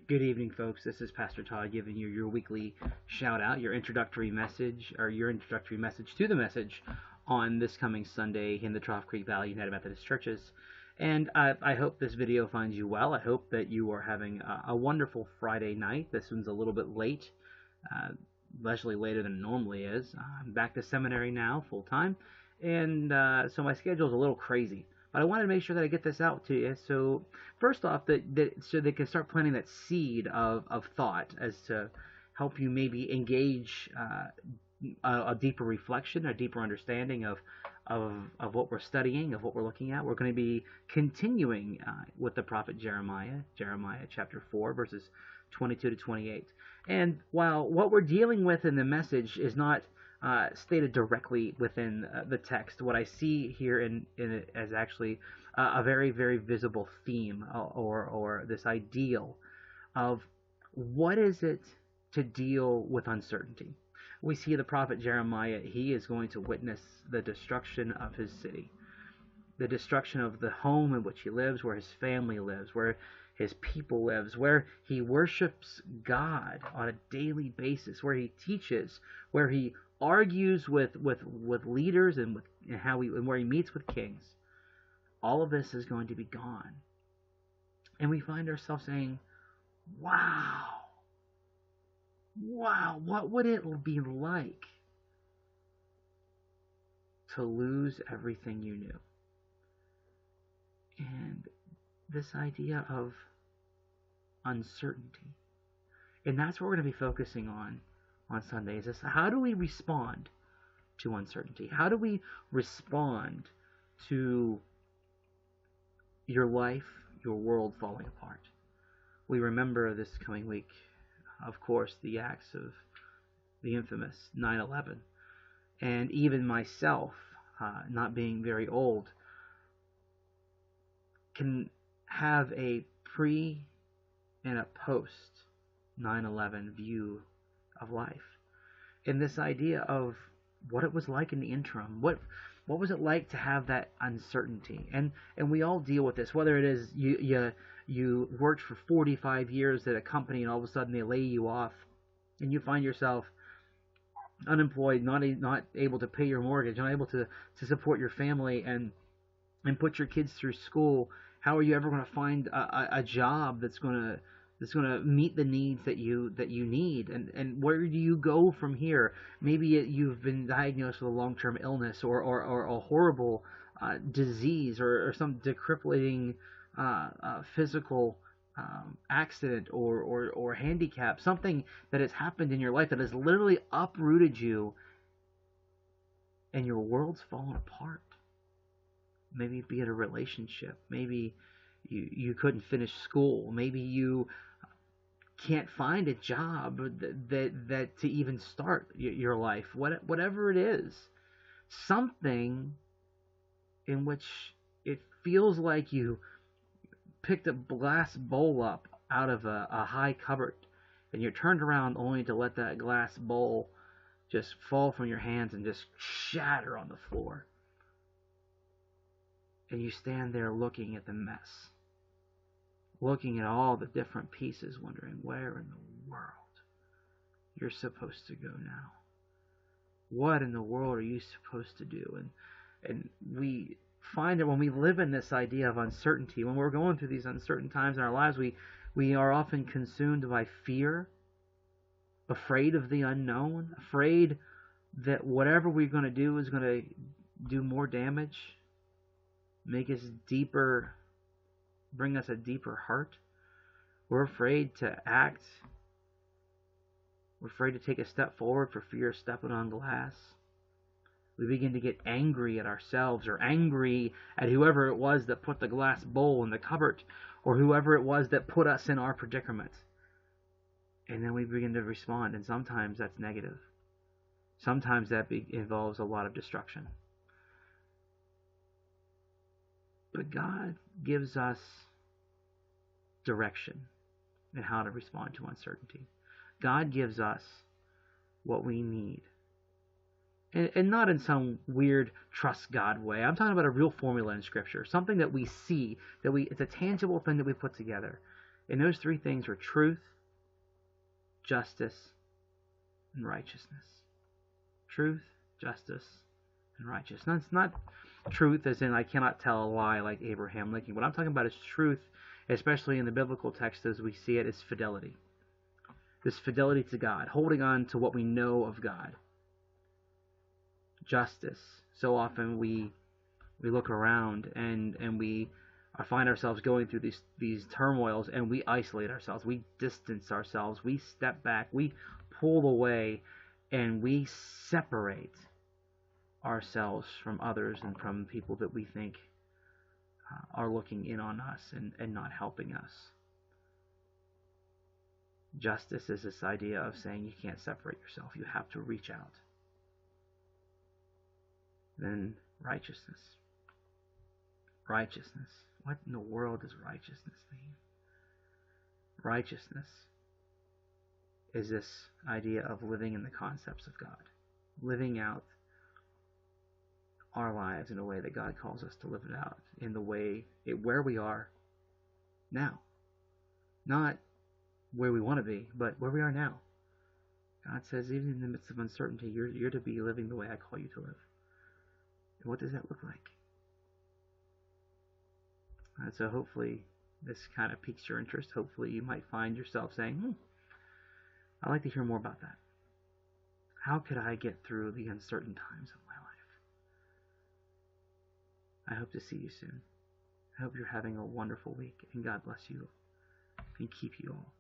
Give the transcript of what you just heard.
Good evening, folks. This is Pastor Todd giving you your weekly shout out, your introductory message, or your introductory message to the message on this coming Sunday in the Trough Creek Valley United Methodist Churches. And I hope this video finds you well. I hope that you are having a wonderful Friday night. This one's a little bit late, especially later than it normally is. I'm back to seminary now, full time, and so my schedule is a little crazy. But I wanted to make sure that I get this out to you. So first off, so they can start planting that seed of thought as to help you maybe engage a deeper reflection, a deeper understanding of what we're studying, of what we're looking at. We're going to be continuing with the prophet Jeremiah chapter 4, verses 22 to 28. And while what we're dealing with in the message is not stated directly within the text, what I see here in it as actually a very, very visible theme or this ideal of what is it to deal with uncertainty. We see the prophet Jeremiah, he is going to witness the destruction of his city, the destruction of the home in which he lives, where his family lives, where his people lives, where he worships God on a daily basis, where he teaches, where he argues with leaders and where he meets with kings. All of this is going to be gone. And we find ourselves saying, wow, what would it be like to lose everything you knew? And this idea of uncertainty. And that's what we're going to be focusing on Sundays, is how do we respond to uncertainty? How do we respond to your life, your world falling apart? We remember this coming week, of course, the acts of the infamous 9/11. And even myself, not being very old, can have a pre and a post 9/11 view of life, and this idea of what it was like in the interim. What was it like to have that uncertainty? And we all deal with this, whether it is you worked for 45 years at a company and all of a sudden they lay you off and you find yourself unemployed, not able to pay your mortgage, not able to support your family and put your kids through school. How are you ever going to find a job that's going to meet the needs that you need? And where do you go from here? Maybe you've been diagnosed with a long-term illness or a horrible disease or some decrippling physical accident or handicap, something that has happened in your life that has literally uprooted you and your world's fallen apart. Maybe be it a relationship. Maybe you couldn't finish school. Maybe you can't find a job that to even start your life. Whatever it is, something in which it feels like you picked a glass bowl up out of a high cupboard, and you're turned around only to let that glass bowl just fall from your hands and just shatter on the floor. And you stand there looking at the mess, looking at all the different pieces, wondering where in the world you're supposed to go now. What in the world are you supposed to do? And we find that when we live in this idea of uncertainty, when we're going through these uncertain times in our lives, we are often consumed by fear, afraid of the unknown, afraid that whatever we're going to do is going to do more damage, make us deeper, bring us a deeper hurt. We're afraid to act. We're afraid to take a step forward for fear of stepping on glass. We begin to get angry at ourselves or angry at whoever it was that put the glass bowl in the cupboard or whoever it was that put us in our predicament. And then we begin to respond, and sometimes that's negative. Sometimes that involves a lot of destruction. But God gives us direction in how to respond to uncertainty. God gives us what we need. And not in some weird trust God way. I'm talking about a real formula in Scripture, something that we see, it's a tangible thing that we put together. And those three things are truth, justice, and righteousness. Truth, justice, and righteousness. Now, it's not truth as in I cannot tell a lie like Abraham Lincoln. What I'm talking about is truth, especially in the biblical text as we see it, is fidelity. This fidelity to God, holding on to what we know of God. Justice. So often we look around and we find ourselves going through these turmoils, and we isolate ourselves, we distance ourselves, we step back, we pull away, and we separate ourselves from others and from people that we think are looking in on us and not helping us. Justice is this idea of saying you can't separate yourself, you have to reach out. Then righteousness. Righteousness. What in the world does righteousness mean? Righteousness is this idea of living in the concepts of God, living out our lives in a way that God calls us to live it out, in the way, where we are now. Not where we want to be, but where we are now. God says, even in the midst of uncertainty, you're to be living the way I call you to live. And what does that look like? And so hopefully this kind of piques your interest. Hopefully you might find yourself saying, I'd like to hear more about that. How could I get through the uncertain times of my life? I hope to see you soon. I hope you're having a wonderful week, and God bless you and keep you all.